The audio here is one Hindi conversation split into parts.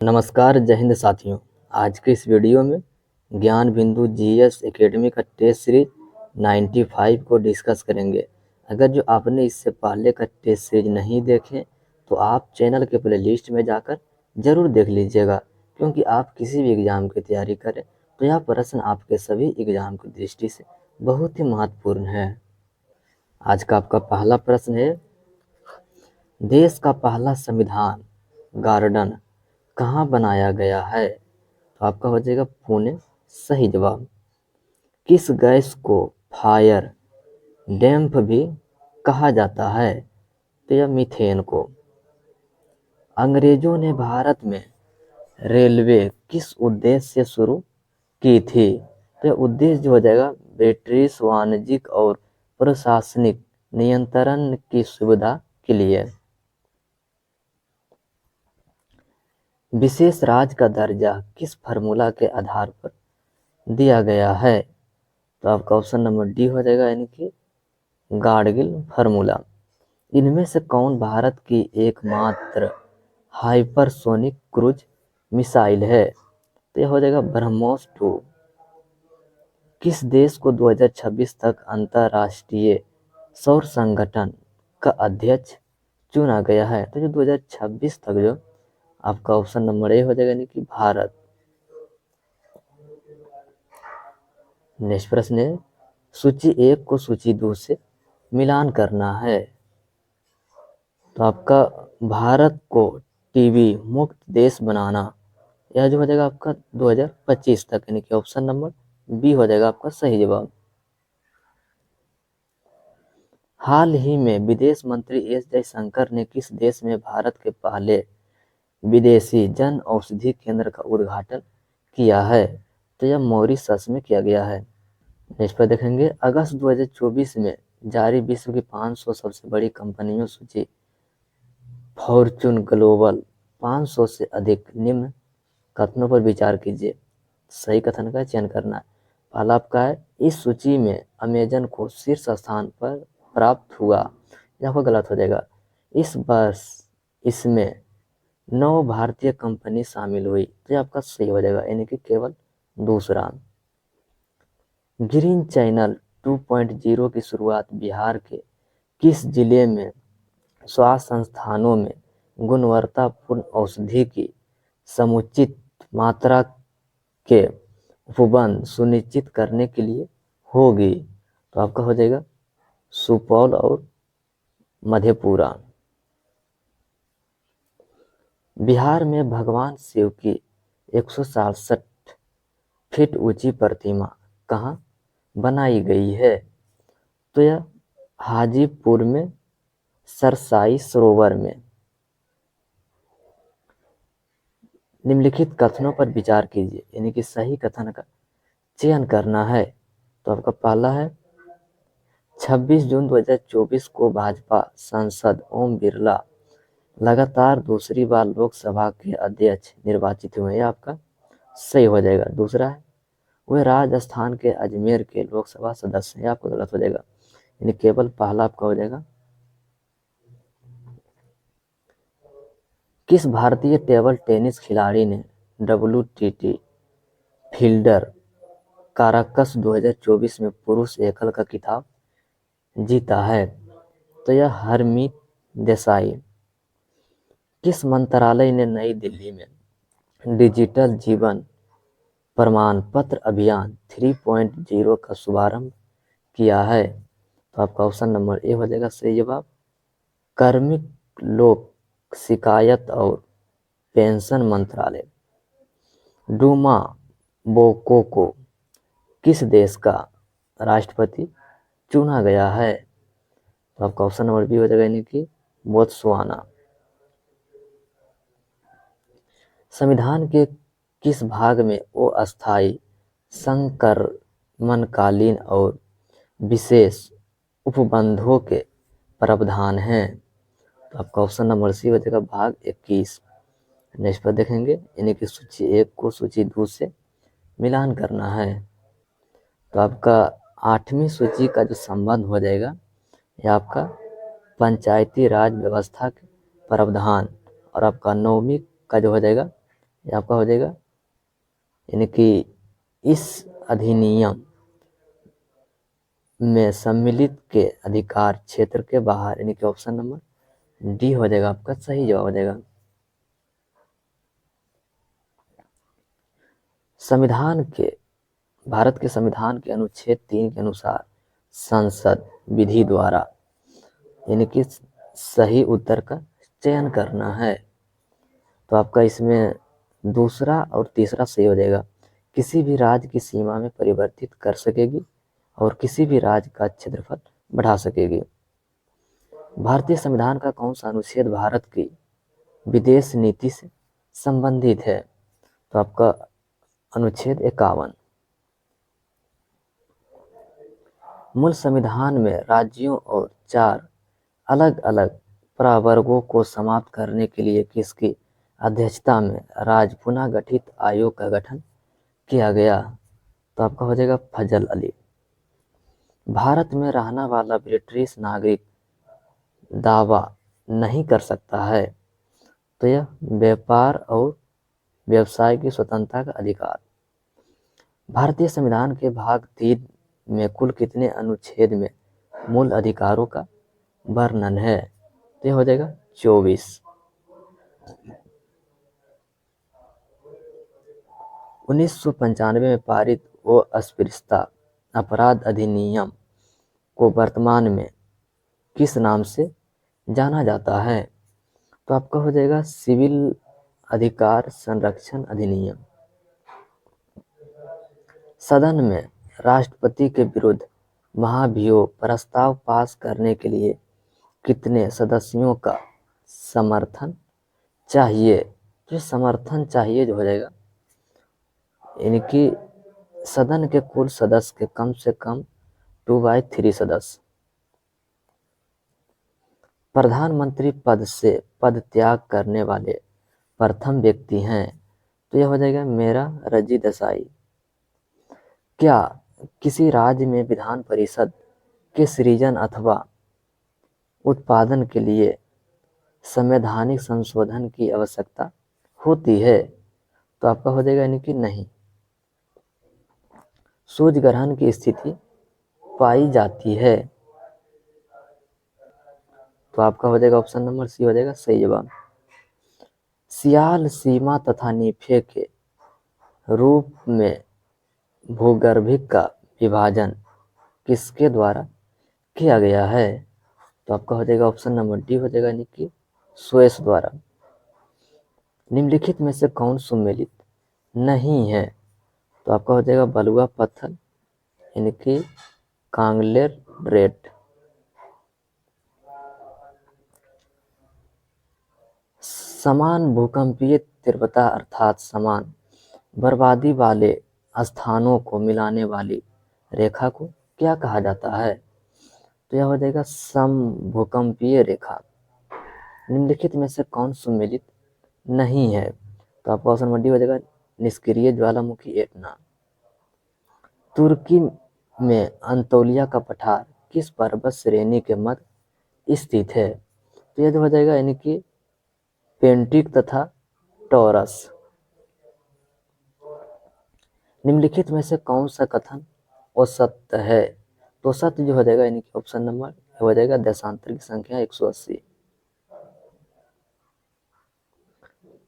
नमस्कार, जय हिंद साथियों। आज के इस वीडियो में ज्ञान बिंदु जीएस एकेडमी का टेस्ट सीरीज 95 को डिस्कस करेंगे। अगर जो आपने इससे पहले का टेस्ट सीरीज नहीं देखे तो आप चैनल के प्लेलिस्ट में जाकर ज़रूर देख लीजिएगा, क्योंकि आप किसी भी एग्ज़ाम की तैयारी करें तो यह प्रश्न आपके सभी एग्ज़ाम की दृष्टि से बहुत ही महत्वपूर्ण है। आज का आपका पहला प्रश्न है, देश का पहला संविधान गार्डन कहाँ बनाया गया है? तो आपका हो जाएगा पुणे, सही जवाब। किस गैस को फायर डैम्प भी कहा जाता है? तो यह मीथेन को। अंग्रेजों ने भारत में रेलवे किस उद्देश्य से शुरू की थी? तो यह उद्देश्य जो हो जाएगा ब्रिटिश वाणिज्यिक और प्रशासनिक नियंत्रण की सुविधा के लिए। विशेष राज्य का दर्जा किस फार्मूला के आधार पर दिया गया है? तो आपका ऑप्शन नंबर डी हो जाएगा, यानी कि गाडगिल फार्मूला। इनमें से कौन भारत की एकमात्र हाइपरसोनिक क्रूज मिसाइल है? तो यह हो जाएगा ब्रह्मोस 2। किस देश को 2026 तक अंतर्राष्ट्रीय सौर संगठन का अध्यक्ष चुना गया है? तो जो 2026 तक जो आपका ऑप्शन नंबर ए हो जाएगा, यानी कि भारत। नेक्स्ट प्रश्न है, सूची 1 को सूची 2 से मिलान करना है। तो आपका भारत को टीबी मुक्त देश बनाना, यह जो हो जाएगा आपका 2025 तक, यानी कि ऑप्शन नंबर बी हो जाएगा आपका सही जवाब। हाल ही में विदेश मंत्री एस जयशंकर ने किस देश में भारत के पहले विदेशी जन औषधि केंद्र का उद्घाटन किया है? तो यह मॉरिशस में किया गया है। नेक्स्ट पर देखेंगे, अगस्त 2024 में जारी विश्व की 500 सबसे बड़ी कंपनियों सूची फॉर्च्यून ग्लोबल 500 से अधिक निम्न कथनों पर विचार कीजिए। सही कथन का चयन करना है। पहला आपका है, इस सूची में अमेजन को शीर्ष स्थान पर प्राप्त हुआ। यह गलत हो जाएगा। इस वर्ष इसमें 9 भारतीय कंपनी शामिल हुई, तो यह आपका सही हो जाएगा, यानी कि केवल दूसरा। ग्रीन चैनल 2.0 की शुरुआत बिहार के किस जिले में स्वास्थ्य संस्थानों में गुणवत्तापूर्ण औषधि की समुचित मात्रा के उपबंध सुनिश्चित करने के लिए होगी? तो आपका हो जाएगा सुपौल और मधेपुरा। बिहार में भगवान शिव की 167 फीट ऊंची प्रतिमा कहाँ बनाई गई है? तो यह हाजीपुर में सरसाई सरोवर में। निम्नलिखित कथनों पर विचार कीजिए, यानी कि सही कथन का चयन करना है। तो आपका पहला है, 26 जून 2024 को भाजपा सांसद ओम बिरला लगातार दूसरी बार लोकसभा के अध्यक्ष निर्वाचित हुए। यह आपका सही हो जाएगा। दूसरा है, वे राजस्थान के अजमेर के लोकसभा सदस्य हैं। आपका गलत हो जाएगा, यानी केवल पहला आपका हो जाएगा। किस भारतीय टेबल टेनिस खिलाड़ी ने WTT फील्डर काराकस 2024 में पुरुष एकल का खिताब जीता है? तो यह हरमीत देसाई। किस मंत्रालय ने नई दिल्ली में डिजिटल जीवन प्रमाण पत्र अभियान 3.0 का शुभारंभ किया है? तो आपका ऑप्शन नंबर ए हो जाएगा सही जवाब, कार्मिक लोक शिकायत और पेंशन मंत्रालय। डूमा बोको को किस देश का राष्ट्रपति चुना गया है? तो आपका ऑप्शन नंबर बी हो जाएगा, यानी कि बोत्सवाना। संविधान के किस भाग में अस्थायी संक्रमणकालीन और विशेष उपबंधों के प्रावधान हैं? तो आपका ऑप्शन नंबर सी हो जाएगा भाग 21। नेक्स्ट पर देखेंगे, यानी कि सूची 1 को सूची 2 से मिलान करना है। तो आपका 8वीं सूची का जो संबंध हो जाएगा, यह आपका पंचायती राज व्यवस्था के प्रावधान, और आपका 9वीं का जो हो जाएगा ये आपका हो जाएगा, यानी कि इस अधिनियम में सम्मिलित के अधिकार क्षेत्र के बाहर, यानी कि ऑप्शन नंबर डी हो जाएगा आपका सही जवाब हो जाएगा। भारत के संविधान के अनुच्छेद 3 के अनुसार संसद विधि द्वारा, यानी कि सही उत्तर का चयन करना है। तो आपका इसमें दूसरा और तीसरा सही हो जाएगा। किसी भी राज्य की सीमा में परिवर्तित कर सकेगी और किसी भी राज्य का क्षेत्रफल बढ़ा सकेगी। भारतीय संविधान का कौन सा अनुच्छेद भारत की विदेश नीति से संबंधित है? तो आपका अनुच्छेद 51। मूल संविधान में राज्यों और 4 अलग अलग प्रवर्गों को समाप्त करने के लिए किसकी अध्यक्षता में राज्य पुनः गठित आयोग का गठन किया गया? तो आपका हो जाएगा फजल अली। भारत में रहने वाला ब्रिटिश नागरिक दावा नहीं कर सकता है। तो यह व्यापार और व्यवसाय की स्वतंत्रता का अधिकार। भारतीय संविधान के भाग 3 में कुल कितने अनुच्छेद में मूल अधिकारों का वर्णन है? तो यह हो जाएगा 24। 1995 में पारित अस्पृश्यता अपराध अधिनियम को वर्तमान में किस नाम से जाना जाता है? तो आपका हो जाएगा सिविल अधिकार संरक्षण अधिनियम। सदन में राष्ट्रपति के विरुद्ध महाभियोग प्रस्ताव पास करने के लिए कितने सदस्यों का समर्थन चाहिए? तो समर्थन चाहिए जो हो जाएगा, यानी कि सदन के कुल सदस्य के कम से कम 2/3 सदस्य। प्रधानमंत्री पद से पद त्याग करने वाले प्रथम व्यक्ति हैं। तो यह हो जाएगा मेरा रजी देसाई। क्या किसी राज्य में विधान परिषद के सृजन अथवा उत्पादन के लिए संवैधानिक संशोधन की आवश्यकता होती है? तो आपका हो जाएगा यानी कि नहीं। सूर्य ग्रहण की स्थिति पाई जाती है। तो आपका हो जाएगा ऑप्शन नंबर सी हो जाएगा सही जवाब। सियाल सीमा तथा नीफे के रूप में भूगर्भिक का विभाजन किसके द्वारा किया गया है? तो आपका हो जाएगा ऑप्शन नंबर डी हो जाएगा, यानी कि सुएस द्वारा। निम्नलिखित में से कौन सुमेलित नहीं है? तो आपका हो जाएगा बलुआ पत्थर, यानी कि कांगलेर रेट। समान भूकंपीय तीव्रता अर्थात समान बर्बादी वाले स्थानों को मिलाने वाली रेखा को क्या कहा जाता है? तो यह हो जाएगा समभूकंपीय रेखा। निम्नलिखित में से कौन सुमेलित नहीं है? तो आपका ऑप्शन नंबर डी हो जाएगा निष्क्रिय ज्वालामुखी एटना। तुर्की में अंतोलिया का पठार किस पर्वत श्रेणी के मध्य स्थित है? तो यह हो जाएगा यानी कि पेंटिक तथा टॉरस। निम्नलिखित में से कौन सा कथन औसत है? तो औसत जो हो जाएगा यानी कि ऑप्शन नंबर हो जाएगा देशांतर की संख्या 180।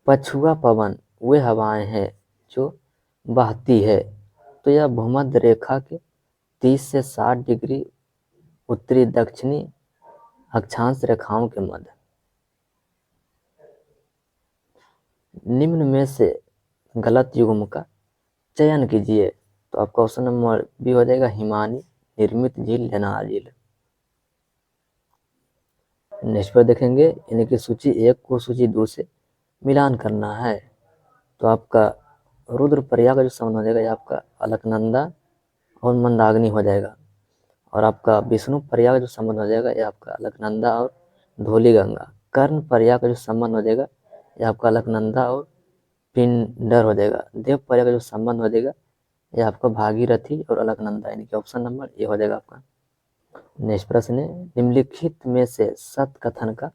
पछुआ पवन वे हवाएं हैं जो बहती है। तो यह भूमध्य रेखा के 30 से 60 डिग्री उत्तरी दक्षिणी अक्षांश रेखाओं के मध्य। निम्न में से गलत युग्म का चयन कीजिए। तो आपका ऑप्शन नंबर बी हो जाएगा हिमानी निर्मित झील लेनार झील। नेक्स्ट पर देखेंगे, यानी कि सूची 1 को सूची 2 से मिलान करना है। तो आपका रुद्रप्रयाग का जो संबंध हो जाएगा ये आपका अलकनंदा और मंदाकिनी हो जाएगा। और आपका विष्णु प्रयाग का जो संबंध हो जाएगा ये आपका अलकनंदा और धौलीगंगा। कर्ण प्रयाग का जो संबंध हो जाएगा ये आपका अलकनंदा और पिंडर हो जाएगा। देव प्रयाग का जो संबंध हो जाएगा ये आपका भागीरथी और अलकनंदा, यानी कि ऑप्शन नंबर ए हो जाएगा आपका। नेक्स्ट प्रश्न है, निम्नलिखित में से सत्य कथन का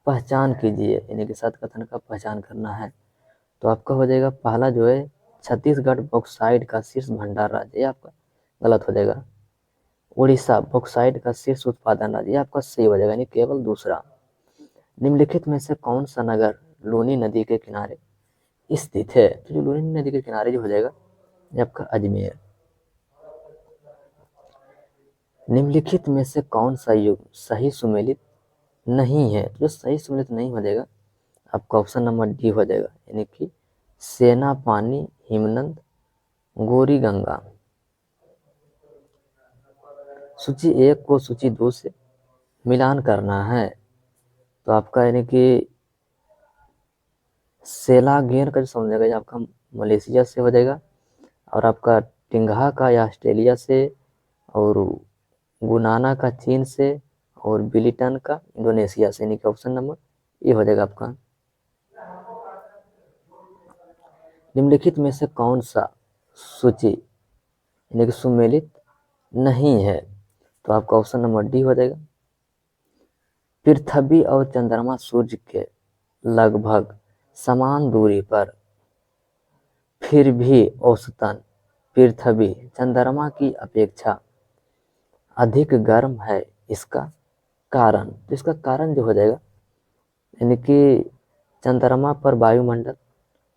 पहचान कीजिए, यानी कि सत्य कथन का पहचान करना है। तो आपका हो जाएगा पहला जो है छत्तीसगढ़ बॉक्साइट का शीर्ष भंडार राज्य, ये आपका गलत हो जाएगा। उड़ीसा बॉक्साइट का शीर्ष उत्पादन राज्य, ये आपका सही हो जाएगा, यानी केवल दूसरा। निम्नलिखित में से कौन सा नगर लूनी नदी के किनारे स्थित है? तो जो लूनी नदी के किनारे जो हो जाएगा ये आपका अजमेर। निम्नलिखित में से कौन सा युग सही सुमेलित नहीं है? तो जो सही सुमेलित नहीं हो जाएगा आपका ऑप्शन नंबर डी हो जाएगा, यानी कि सेना पानी हिमनद गौरी गंगा। सूची 1 को सूची 2 से मिलान करना है, तो आपका यानी कि सेलागेर का जो समझेगा ये आपका मलेशिया से हो जाएगा, और आपका टिंगहा का या ऑस्ट्रेलिया से, और गुनाना का चीन से, और बिलिटन का इंडोनेशिया से, यानी कि ऑप्शन नंबर ए हो जाएगा आपका। निम्नलिखित में से कौन सा सूची यानी कि सुमेलित नहीं है? तो आपका ऑप्शन नंबर डी हो जाएगा। पृथ्वी और चंद्रमा सूर्य के लगभग समान दूरी पर, फिर भी औसतन पृथ्वी चंद्रमा की अपेक्षा अधिक गर्म है, इसका कारण? तो इसका कारण जो हो जाएगा यानी कि चंद्रमा पर वायुमंडल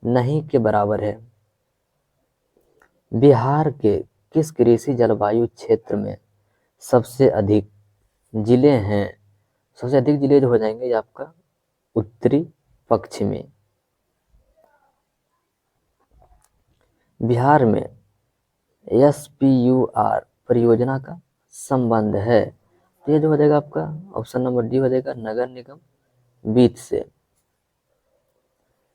नहीं के बराबर है। बिहार के किस कृषि जलवायु क्षेत्र में सबसे अधिक जिले हैं? सबसे अधिक जिले जो हो जाएंगे ये आपका उत्तरी पश्चिमी। बिहार में SPUR परियोजना का संबंध है, तो ये जो हो जाएगा आपका ऑप्शन नंबर डी हो जाएगा, नगर निगम वित्त से।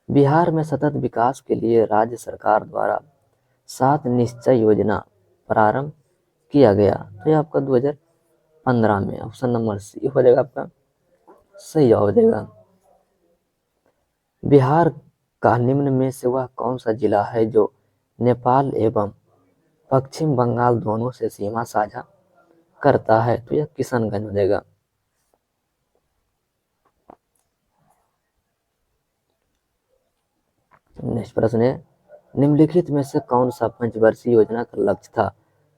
बिहार में सतत विकास के लिए राज्य सरकार द्वारा 7 निश्चय योजना प्रारंभ किया गया, तो ये आपका 2015 में, ऑप्शन नंबर सी हो जाएगा आपका सही हो जाएगा। बिहार का निम्न में से वह कौन सा जिला है जो नेपाल एवं पश्चिम बंगाल दोनों से सीमा साझा करता है? तो यह किशनगंज हो जाएगा। नेक्स्ट प्रश्न है, निम्नलिखित में से कौन सा पंचवर्षीय योजना का लक्ष्य था?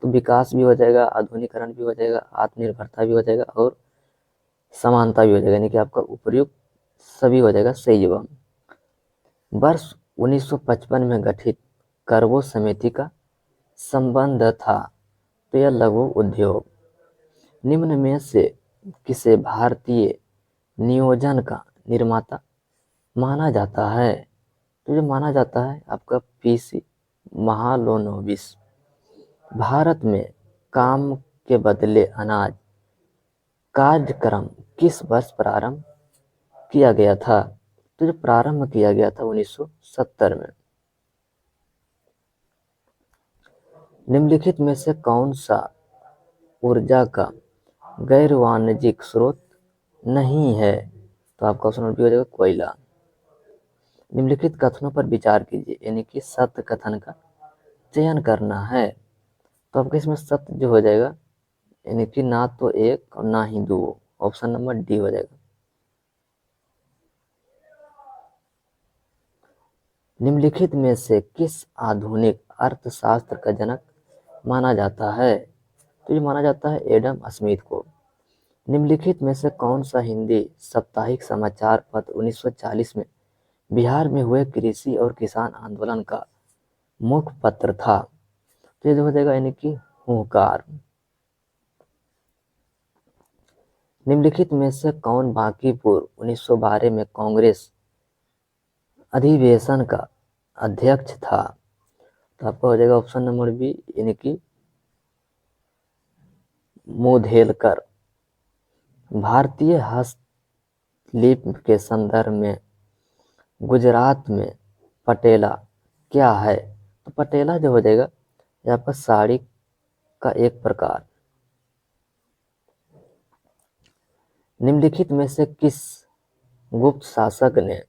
तो विकास भी हो जाएगा, आधुनिकीकरण भी हो जाएगा, आत्मनिर्भरता भी हो जाएगा, और समानता भी हो जाएगा, यानी कि आपका उपयुक्त सभी हो जाएगा सही जवाब। वर्ष 1955 में गठित करवो समिति का संबंध था, तो यह लघु उद्योग। निम्न में से किसे भारतीय नियोजन का निर्माता माना जाता है? तो जो माना जाता है आपका PC महालोनोबिस। भारत में काम के बदले अनाज कार्यक्रम किस वर्ष प्रारंभ किया गया था? तो जो प्रारंभ किया गया था 1970 में। निम्नलिखित में से कौन सा ऊर्जा का गैर वाणिज्यिक स्रोत नहीं है? तो आपका ऑप्शन नंबर बी हो जाएगा कोयला। निम्नलिखित कथनों पर विचार कीजिए, यानी कि सत्य कथन का चयन करना है, तो आपके इसमें सत्य जो हो जाएगा यानी कि ना तो 1 और ना ही 2, ऑप्शन नंबर डी हो जाएगा। निम्नलिखित में से किस आधुनिक अर्थशास्त्र का जनक माना जाता है? तो ये माना जाता है एडम स्मिथ को। निम्नलिखित में से कौन सा हिंदी साप्ताहिक समाचार पत्र 1940 में बिहार में हुए कृषि और किसान आंदोलन का मुख्य पत्र था? तो ये हो जाएगा यानी कि हुंकार। निम्नलिखित में से कौन बांकीपुर 1912 में कांग्रेस अधिवेशन का अध्यक्ष था? तो आपका हो जाएगा ऑप्शन नंबर बी, यानी कि मोधेलकर। भारतीय हस्तलिपि के संदर्भ में गुजरात में पटेला क्या है? तो पटेला जो हो जाएगा ये आपका साड़ी का एक प्रकार। निम्नलिखित में से किस गुप्त शासक ने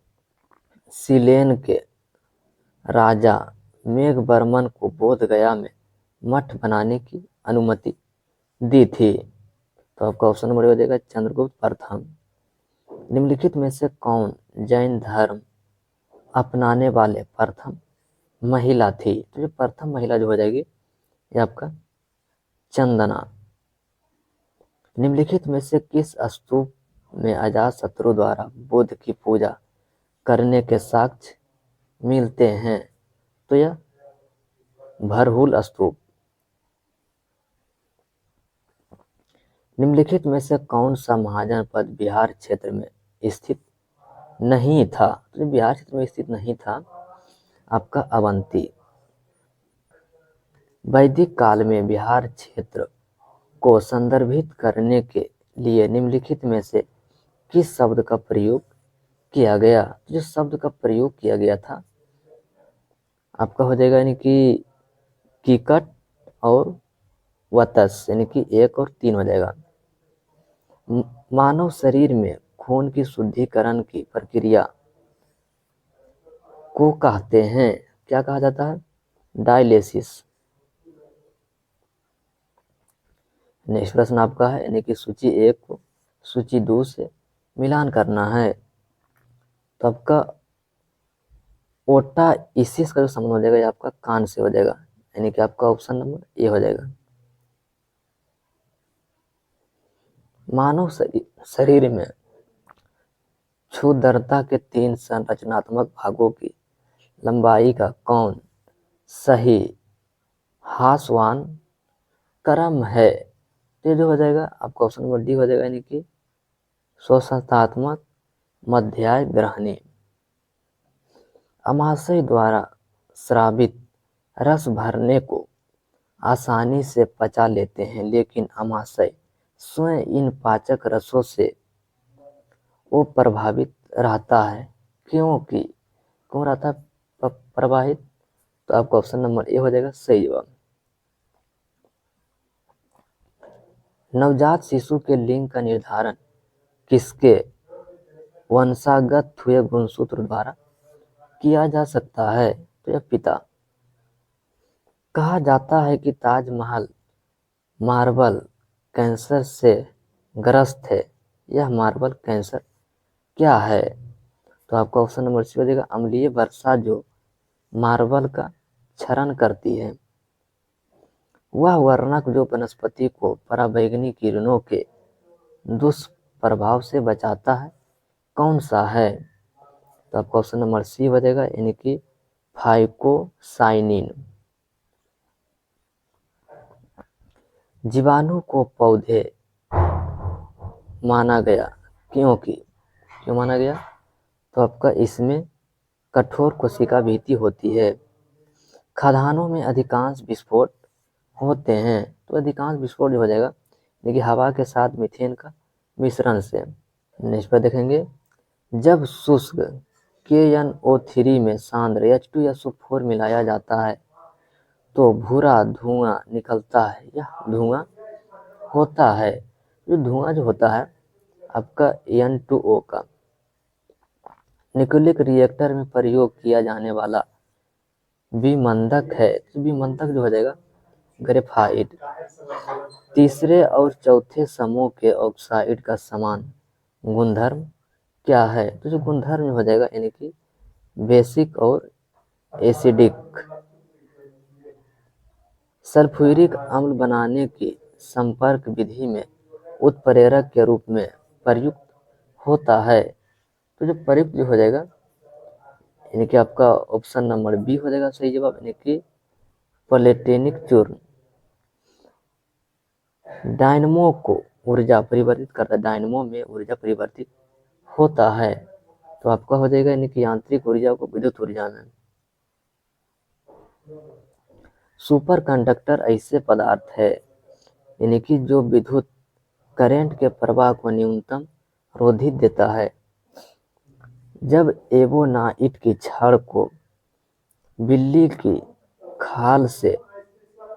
सीलेन के राजा मेघवर्मन को बोधगया में मठ बनाने की अनुमति दी थी? तो आपका ऑप्शन नंबर हो जाएगा चंद्रगुप्त प्रथम। निम्नलिखित में से कौन जैन धर्म अपनाने वाले प्रथम महिला थी। तो जो प्रथम महिला जो हो जाएगी ये आपका चंदना। निम्नलिखित में से किस स्तूप में अजातशत्रु द्वारा बुद्ध की पूजा करने के साक्ष्य मिलते हैं? तो यह भरहुल स्तूप। निम्नलिखित में से कौन सा महाजनपद बिहार क्षेत्र में स्थित नहीं था? तो बिहार क्षेत्र में स्थित नहीं था आपका अवंती। वैदिक काल में बिहार क्षेत्र को संदर्भित करने के लिए निम्नलिखित में से किस शब्द का प्रयोग किया गया? जिस शब्द का प्रयोग किया गया था आपका हो जाएगा यानी कि कीकट और वतस, यानी कि 1 और 3 हो जाएगा। मानव शरीर में खून की शुद्धिकरण की प्रक्रिया को कहते हैं, क्या कहा जाता है? डायलिसिस। नेक्स्ट प्रश्न आपका है यानी कि सूची 1 को सूची 2 से मिलान करना है। तो आपका ओटाइसिस का जो संबंध हो जाएगा ये आपका कान से हो जाएगा, यानी कि आपका ऑप्शन नंबर ए हो जाएगा। मानव शरीर में क्षुद्रता के 3 संरचनात्मक भागों की लंबाई का कौन सही ह्रासवान क्रम है? ये जो हो जाएगा आपका ऑप्शन नंबर डी हो जाएगा, यानी कि स्वसंस्थात्मक मध्याह्न ग्रहणी। अमाशय द्वारा स्रावित रस भरने को आसानी से पचा लेते हैं, लेकिन अमाशय स्वयं इन पाचक रसों से वो प्रभावित रहता है, क्योंकि क्यों रहता है प्रभावित? तो आपका ऑप्शन नंबर ए हो जाएगा सही जवाब। नवजात शिशु के लिंग का निर्धारण किसके वंशागत हुए गुणसूत्र द्वारा किया जा सकता है? तो यह पिता। कहा जाता है कि ताजमहल मार्बल कैंसर से ग्रस्त है, यह मार्बल कैंसर क्या है? तो आपका ऑप्शन नंबर सी हो जाएगा अम्लीय वर्षा जो मार्बल का क्षरण करती है। वह वर्णक जो वनस्पति को पराबैंगनी किरणों के दुष्प्रभाव से बचाता है कौन सा है? तो आपका ऑप्शन नंबर सी हो जाएगा, यानी कि फाइकोसाइनिन। जीवाणु को पौधे माना गया क्यों माना गया? तो आपका इसमें कठोर कोशिका भित्ति होती है। खदानों में अधिकांश विस्फोट होते हैं, तो अधिकांश विस्फोट जो हो जाएगा देखिए हवा के साथ मीथेन का मिश्रण से। नेक्स्ट पर देखेंगे, जब शुष्क KNO3 में सांद्र H2SO4 मिलाया जाता है तो भूरा धुआं निकलता है, यह धुआं होता है। जो धुआं जो होता है आपका N2O का न्यूक्लिक रिएक्टर में प्रयोग किया जाने वाला विमंदक है। तो विमंदक जो हो जाएगा ग्रेफाइट। तीसरे और चौथे समूह के ऑक्साइड का समान गुणधर्म क्या है? तो जो गुणधर्म हो जाएगा यानी कि बेसिक और एसिडिक। सल्फ्यूरिक अम्ल बनाने की संपर्क विधि में उत्प्रेरक के रूप में प्रयुक्त होता है। तो जो प्रयुक्त जो हो जाएगा यानी कि आपका ऑप्शन नंबर बी हो जाएगा सही जवाब, यानी कि प्लेटेनिक चूर्ण। डायनमो को ऊर्जा परिवर्तित करता है, डायनमो में ऊर्जा परिवर्तित होता है। तो आपका हो जाएगा यानी कि यांत्रिक ऊर्जा को विद्युत ऊर्जा में। सुपर कंडक्टर ऐसे पदार्थ है यानी कि जो विद्युत करंट के प्रवाह को न्यूनतम रोधित देता है। जब एबोनाइट की छड़ को बिल्ली की खाल से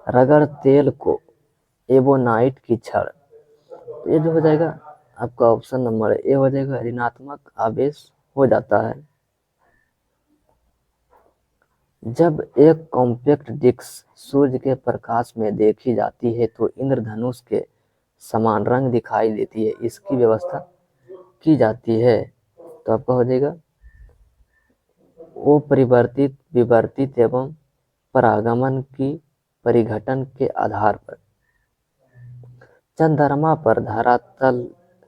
रगड़ तेल को एबोनाइट की छड़, तो ये जो हो जाएगा आपका ऑप्शन नंबर ए हो जाएगा, ऋणात्मक आवेश हो जाता है। जब एक कॉम्पैक्ट डिस्क सूर्य के प्रकाश में देखी जाती है तो इंद्रधनुष के समान रंग दिखाई देती है, इसकी व्यवस्था की जाती है। तो आपका हो जाएगा वो परिवर्तित विवर्तित एवं परागमन की परिघटन के आधार पर चंद्रमा पर धरातल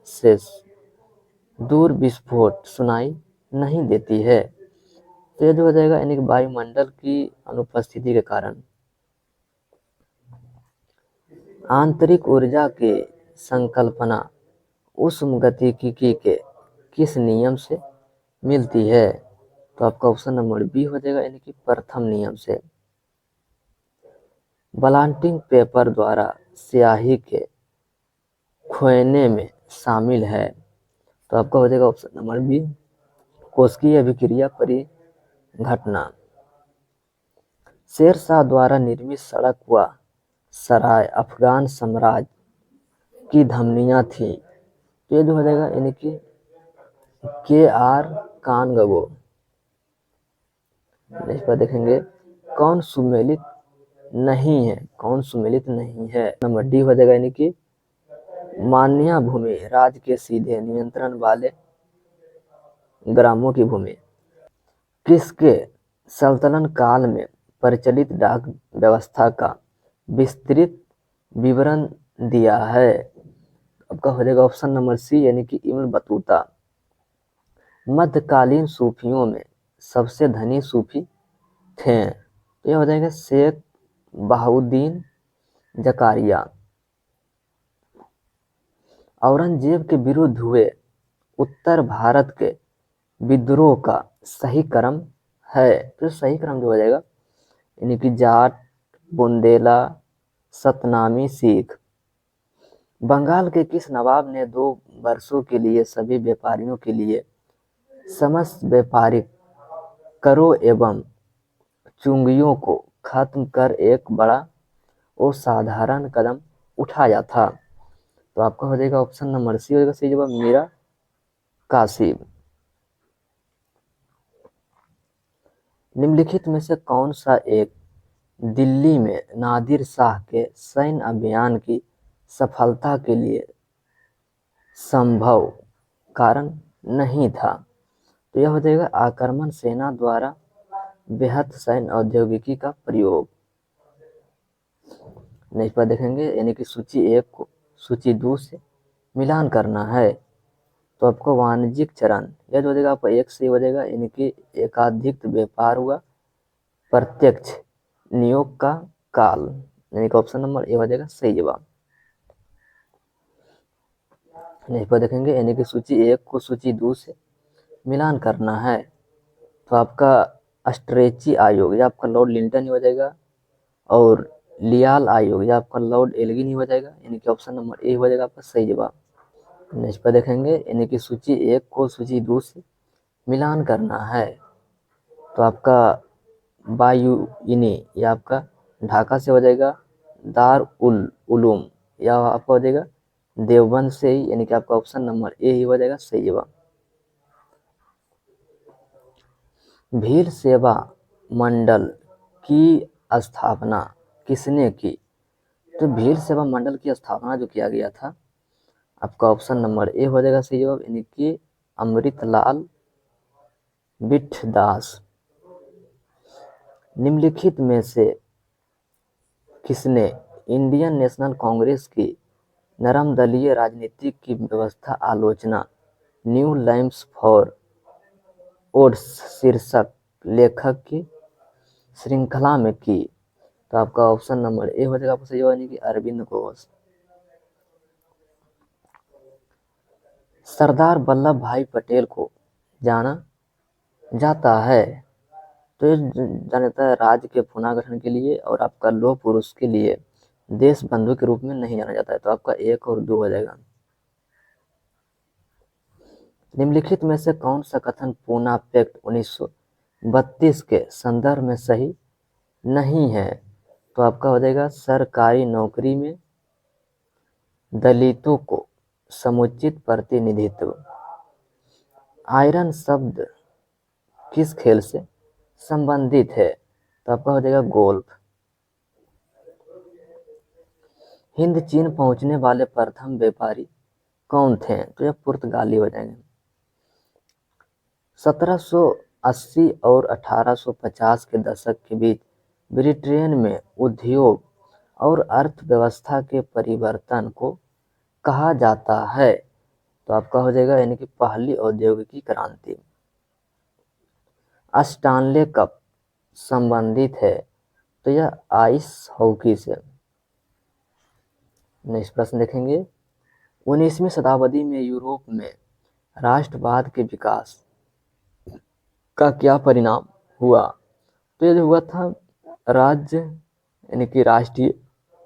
से दूर विस्फोट सुनाई नहीं देती है। तो ये जो हो जाएगा यानी कि वायुमंडल की अनुपस्थिति के कारण आंतरिक ऊर्जा की संकल्पना उष्मागतिकी के किस नियम से मिलती है? तो आपका ऑप्शन नंबर बी हो जाएगा यानी कि प्रथम नियम से। ब्लॉटिंग पेपर द्वारा स्याही के खोने में शामिल है। तो आपका हो जाएगा ऑप्शन नंबर बी कोशिकीय अभिक्रिया परिघटना। शेर शाह द्वारा निर्मित सड़क व सराय अफगान साम्राज्य की धमनियां थी। तो ये जो हो जाएगा यानी कि KR कानगो। इस पर देखेंगे कौन सुमेलित नहीं है, कौन सुमेलित नहीं है। नंबर डी हो जाएगा यानी कि मान्या भूमि राज्य के सीधे नियंत्रण वाले ग्रामों की भूमि। किसके सल्तनत काल में प्रचलित डाक व्यवस्था का विस्तृत विवरण दिया है? आपका हो जाएगा ऑप्शन नंबर सी यानी कि इब्न बतूता। मध्यकालीन सूफियों में सबसे धनी सूफी थे। तो यह हो जाएगा शेख बहाउद्दीन जकारिया। औरंगजेब के विरुद्ध हुए उत्तर भारत के विद्रोह का सही क्रम है। तो सही क्रम जो हो जाएगा यानी कि जाट, बुंदेला, सतनामी, सिख। बंगाल के किस नवाब ने 2 वर्षों के लिए सभी व्यापारियों के लिए समस्त व्यापारिक करों एवं चुंगियों को खत्म कर एक बड़ा और साधारण कदम उठाया था? तो आपका हो जाएगा ऑप्शन नंबर सी हो जाएगा सही जवाब मीरा कासिम। निम्नलिखित में से कौन सा एक दिल्ली में नादिर शाह के सैन्य अभियान की सफलता के लिए संभव कारण नहीं था? तो यह हो जाएगा आक्रमण सेना द्वारा बेहद सैन्य औद्योगिकी का प्रयोग। नेक्स्ट पर देखेंगे यानी कि सूची 1 को सूची 2 से मिलान करना है। तो आपको वाणिज्यिक चरण यह हो जाएगा आपका 1 से हो जाएगा यानी कि एकाधिक व्यापार हुआ प्रत्यक्ष नियोग का काल यानी कि ऑप्शन नंबर ए हो जाएगा सही जवाब। नेक्स्ट पर देखेंगे यानी कि सूची 1 को सूची 2 से मिलान करना है। तो आपका स्ट्रेची आयोग या आपका लॉर्ड लिंटन ही हो जाएगा और लियाल आयोग या आपका लॉर्ड एल्गिन ही हो जाएगा यानी कि ऑप्शन नंबर ए हो जाएगा आपका सही जवाब। नेक्स्ट पर देखेंगे यानी कि सूची 1 को सूची 2 से मिलान करना है। तो आपका बायुइनी या आपका ढाका से हो जाएगा दार उल उलूम या आपका हो जाएगा देवबंद से ही यानी कि आपका ऑप्शन नंबर ए ही हो जाएगा सही जवाब। भील सेवा मंडल की स्थापना किसने की? तो भील सेवा मंडल की स्थापना जो किया गया था आपका ऑप्शन नंबर ए हो जाएगा सही जवाब यानी कि अमृतलाल बिठदास। निम्नलिखित में से किसने इंडियन नेशनल कांग्रेस की नरम दलीय राजनीति की व्यवस्था आलोचना न्यू लाइम्स फॉर ओड्स शीर्षक लेखक की श्रृंखला में की? तो आपका ऑप्शन नंबर ए हो जाएगा आपका सही जवाब यानी कि अरविंद घोष। सरदार वल्लभ भाई पटेल को जाना जाता है तो ये जाना जाता है राज्य के पुनर्गठन के लिए और आपका लौह पुरुष के लिए देश बंधु के रूप में नहीं जाना जाता है। तो आपका 1 और 2 हो जाएगा। निम्नलिखित में से कौन सा कथन पूना पैक्ट 1932 के संदर्भ में सही नहीं है? तो आपका हो जाएगा सरकारी नौकरी में दलितों को समुचित प्रतिनिधित्व। आयरन शब्द किस खेल से संबंधित है? तो आपका हो जाएगा गोल्फ। हिंद चीन पहुंचने वाले प्रथम व्यापारी कौन थे? तो यह पुर्तगाली हो जाएंगे। 80 और 1850 के दशक के बीच ब्रिटेन में उद्योग और अर्थव्यवस्था के परिवर्तन को कहा जाता है? तो आपका हो जाएगा यानी कि पहली औद्योगिक क्रांति। स्टानले कप संबंधित है तो यह आइस हॉकी से। नेक्स्ट प्रश्न देखेंगे, 19वीं शताब्दी में यूरोप में राष्ट्रवाद के विकास का क्या परिणाम हुआ? तो ये जो हुआ था राज्य यानी कि राष्ट्रीय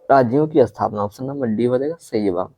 राज्यों की स्थापना। ऑप्शन नंबर डी हो जाएगा सही जवाब।